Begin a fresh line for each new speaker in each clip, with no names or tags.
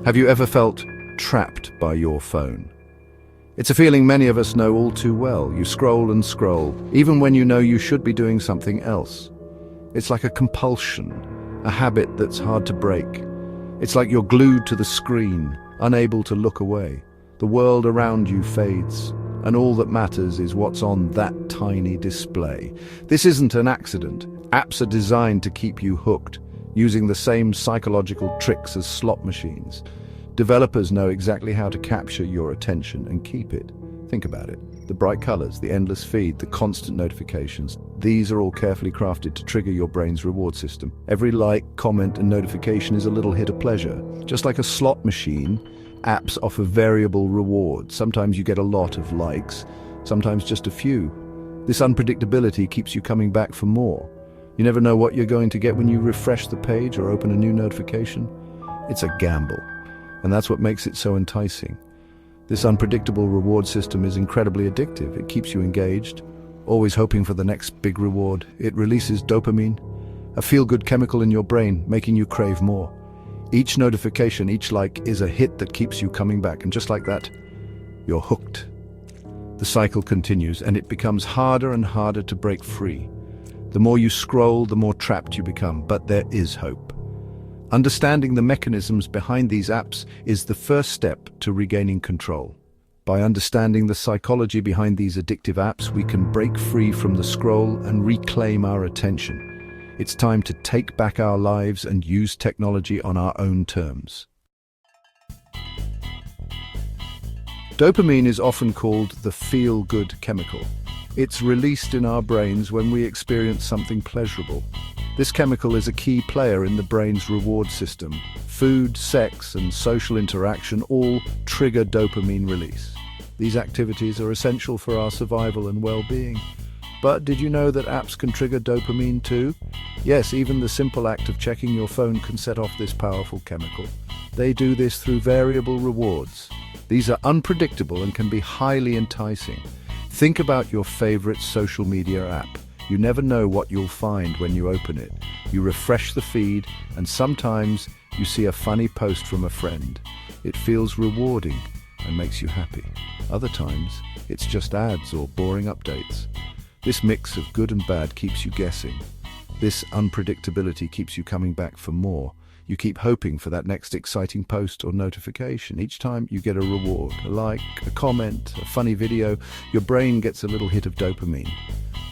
Have you ever felt trapped by your phone? It's a feeling many of us know all too well. You scroll and scroll, even when you know you should be doing something else. It's like a compulsion, a habit that's hard to break. It's like you're glued to the screen, unable to look away. The world around you fades, and all that matters is what's on that tiny display. This isn't an accident. Apps are designed to keep you hooked, using the same psychological tricks as slot machines. Developers know exactly how to capture your attention and keep it. Think about it. The bright colors, the endless feed, the constant notifications. These are all carefully crafted to trigger your brain's reward system. Every like, comment, and notification is a little hit of pleasure. Just like a slot machine, apps offer variable rewards. Sometimes you get a lot of likes, sometimes just a few. This unpredictability keeps you coming back for more. You never know what you're going to get when you refresh the page or open a new notification. It's a gamble, and that's what makes it so enticing. This unpredictable reward system is incredibly addictive. It keeps you engaged, always hoping for the next big reward. It releases dopamine, a feel-good chemical in your brain, making you crave more. Each notification, each like, is a hit that keeps you coming back, and just like that, you're hooked. The cycle continues, and it becomes harder and harder to break free. The more you scroll, the more trapped you become, but there is hope. Understanding the mechanisms behind these apps is the first step to regaining control. By understanding the psychology behind these addictive apps, we can break free from the scroll and reclaim our attention. It's time to take back our lives and use technology on our own terms. Dopamine is often called the feel-good chemical. It's released in our brains when we experience something pleasurable. This chemical is a key player in the brain's reward system. Food, sex, and social interaction all trigger dopamine release. These activities are essential for our survival and well-being. But did you know that apps can trigger dopamine too? Yes, even the simple act of checking your phone can set off this powerful chemical. They do this through variable rewards. These are unpredictable and can be highly enticing. Think about your favorite social media app. You never know what you'll find when you open it. You refresh the feed, and sometimes you see a funny post from a friend. It feels rewarding and makes you happy. Other times, it's just ads or boring updates. This mix of good and bad keeps you guessing. This unpredictability keeps you coming back for more. You keep hoping for that next exciting post or notification. Each time you get a reward, a like, a comment, a funny video, your brain gets a little hit of dopamine.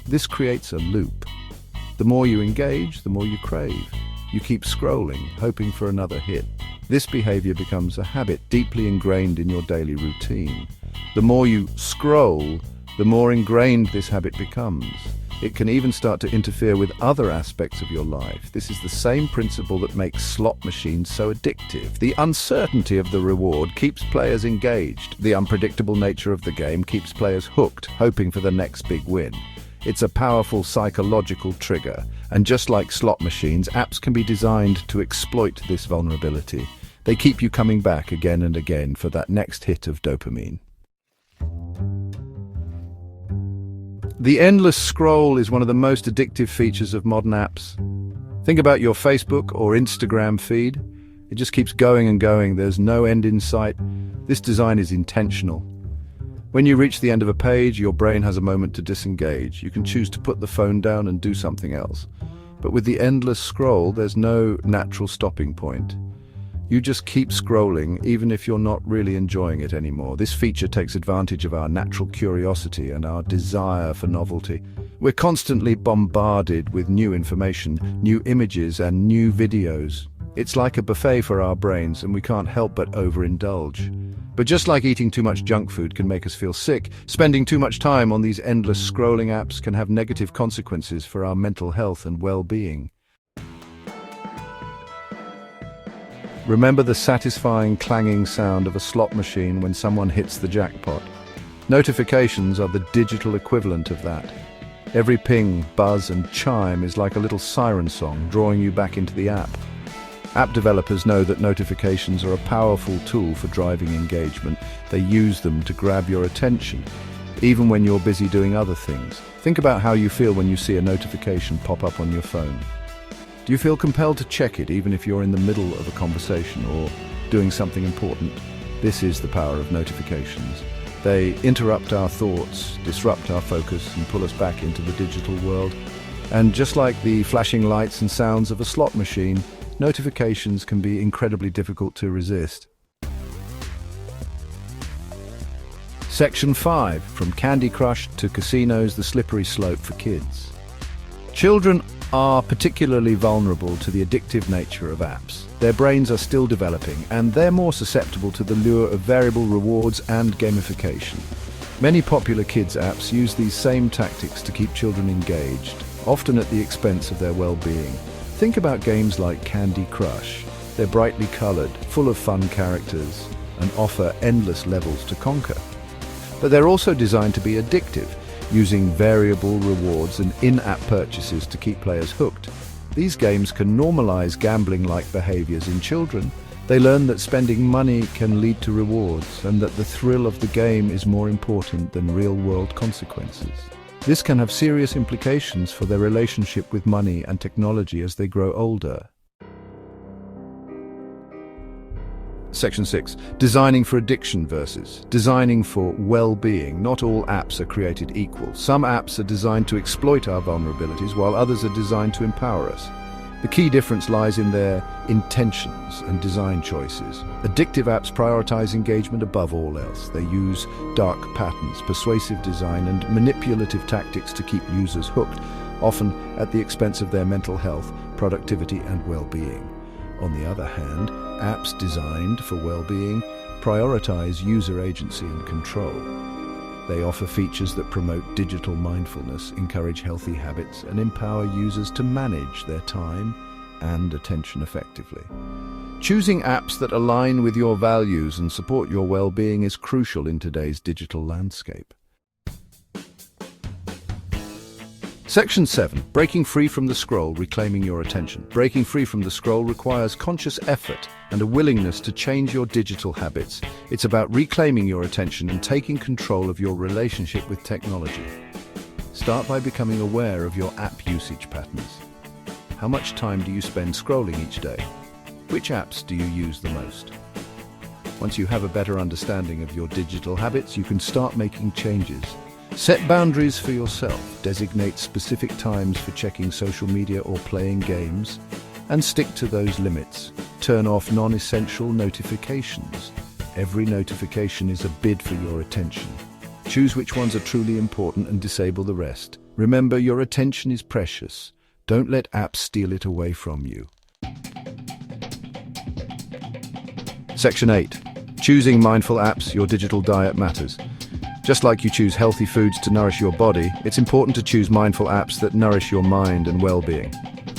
This creates a loop. The more you engage, the more you crave. You keep scrolling, hoping for another hit. This behavior becomes a habit deeply ingrained in your daily routine. The more you scroll, the more ingrained this habit becomes. It can even start to interfere with other aspects of your life. This is the same principle that makes slot machines so addictive. The uncertainty of the reward keeps players engaged. The unpredictable nature of the game keeps players hooked, hoping for the next big win. It's a powerful psychological trigger, and just like slot machines, apps can be designed to exploit this vulnerability. They keep you coming back again and again for that next hit of dopamine. The endless scroll is one of the most addictive features of modern apps. Think about your Facebook or Instagram feed. It just keeps going and going. There's no end in sight. This design is intentional. When you reach the end of a page, your brain has a moment to disengage. You can choose to put the phone down and do something else. But with the endless scroll, there's no natural stopping point. You just keep scrolling, even if you're not really enjoying it anymore. This feature takes advantage of our natural curiosity and our desire for novelty. We're constantly bombarded with new information, new images, and new videos. It's like a buffet for our brains, and we can't help but overindulge. But just like eating too much junk food can make us feel sick, spending too much time on these endless scrolling apps can have negative consequences for our mental health and well-being. Remember the satisfying clanging sound of a slot machine when someone hits the jackpot. Notifications are the digital equivalent of that. Every ping, buzz, and chime is like a little siren song drawing you back into the app. App developers know that notifications are a powerful tool for driving engagement. They use them to grab your attention, even when you're busy doing other things. Think about how you feel when you see a notification pop up on your phone. Do you feel compelled to check it even if you're in the middle of a conversation, or doing something important. This is the power of notifications. They interrupt our thoughts, disrupt our focus, and pull us back into the digital world. And just like the flashing lights and sounds of a slot machine, notifications can be incredibly difficult to resist. Section 5. From Candy Crush to casinos, the slippery slope for kids. Children are particularly vulnerable to the addictive nature of apps. Their brains are still developing, and they're more susceptible to the lure of variable rewards and gamification. Many popular kids' apps use these same tactics to keep children engaged, often at the expense of their well-being. Think about games like Candy Crush. They're brightly colored, full of fun characters, and offer endless levels to conquer. But they're also designed to be addictive, using variable rewards and in-app purchases to keep players hooked. These games can normalize gambling-like behaviors in children. They learn that spending money can lead to rewards, and that the thrill of the game is more important than real-world consequences. This can have serious implications for their relationship with money and technology as they grow older. Section 6. Designing for addiction versus designing for well-being. Not all apps are created equal. Some apps are designed to exploit our vulnerabilities, while others are designed to empower us. The key difference lies in their intentions and design choices. Addictive apps prioritize engagement above all else. They use dark patterns, persuasive design, and manipulative tactics to keep users hooked, often at the expense of their mental health, productivity, and well-being. On the other hand, apps designed for well-being prioritize user agency and control. They offer features that promote digital mindfulness, encourage healthy habits, and empower users to manage their time and attention effectively. Choosing apps that align with your values and support your well-being is crucial in today's digital landscape. Section 7. Breaking free from the scroll, reclaiming your attention. Breaking free from the scroll requires conscious effort and a willingness to change your digital habits. It's about reclaiming your attention and taking control of your relationship with technology. Start by becoming aware of your app usage patterns. How much time do you spend scrolling each day? Which apps do you use the most? Once you have a better understanding of your digital habits, you can start making changes. Set boundaries for yourself, designate specific times for checking social media or playing games, and stick to those limits. Turn off non-essential notifications. Every notification is a bid for your attention. Choose which ones are truly important and disable the rest. Remember, your attention is precious. Don't let apps steal it away from you. Section 8. Choosing mindful apps, your digital diet matters. Just like you choose healthy foods to nourish your body, it's important to choose mindful apps that nourish your mind and well-being.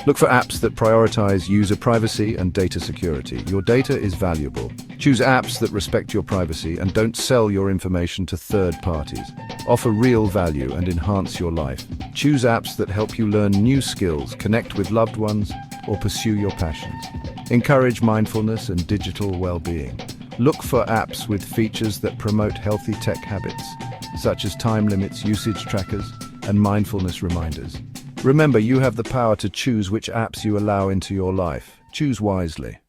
Look for apps that prioritize user privacy and data security. Your data is valuable. Choose apps that respect your privacy and don't sell your information to third parties. Offer real value and enhance your life. Choose apps that help you learn new skills, connect with loved ones, or pursue your passions. Encourage mindfulness and digital well-being. Look for apps with features that promote healthy tech habits, such as time limits, usage trackers, and mindfulness reminders. Remember, you have the power to choose which apps you allow into your life. Choose wisely.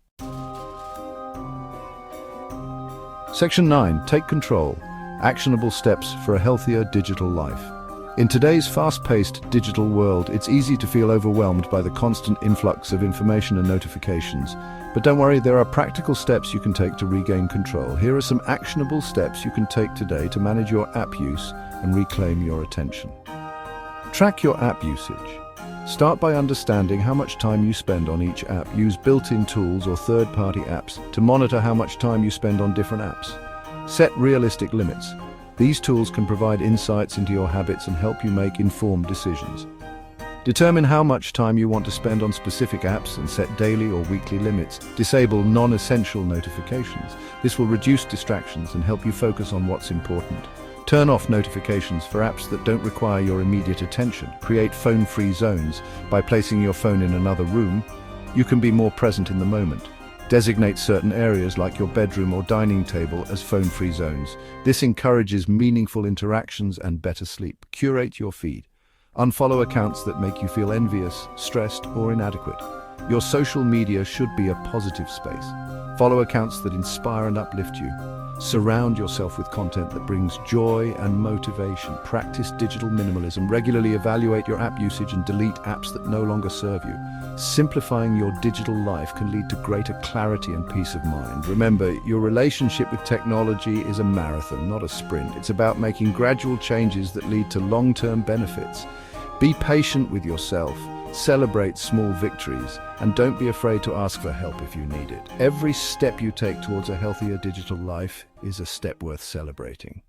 Section 9. Take control. Actionable steps for a healthier digital life. In today's fast-paced digital world, it's easy to feel overwhelmed by the constant influx of information and notifications. But don't worry, there are practical steps you can take to regain control. Here are some actionable steps you can take today to manage your app use and reclaim your attention. Track your app usage. Start by understanding how much time you spend on each app. Use built-in tools or third-party apps to monitor how much time you spend on different apps. Set realistic limits. These tools can provide insights into your habits and help you make informed decisions. Determine how much time you want to spend on specific apps and set daily or weekly limits. Disable non-essential notifications. This will reduce distractions and help you focus on what's important. Turn off notifications for apps that don't require your immediate attention. Create phone-free zones. By placing your phone in another room, you can be more present in the moment. Designate certain areas like your bedroom or dining table as phone-free zones. This encourages meaningful interactions and better sleep. Curate your feed. Unfollow accounts that make you feel envious, stressed, or inadequate. Your social media should be a positive space. Follow accounts that inspire and uplift you. Surround yourself with content that brings joy and motivation. Practice digital minimalism. Regularly evaluate your app usage and delete apps that no longer serve you. Simplifying your digital life can lead to greater clarity and peace of mind. Remember, your relationship with technology is a marathon, not a sprint. It's about making gradual changes that lead to long-term benefits. Be patient with yourself. Celebrate small victories, and don't be afraid to ask for help if you need it. Every step you take towards a healthier digital life is a step worth celebrating.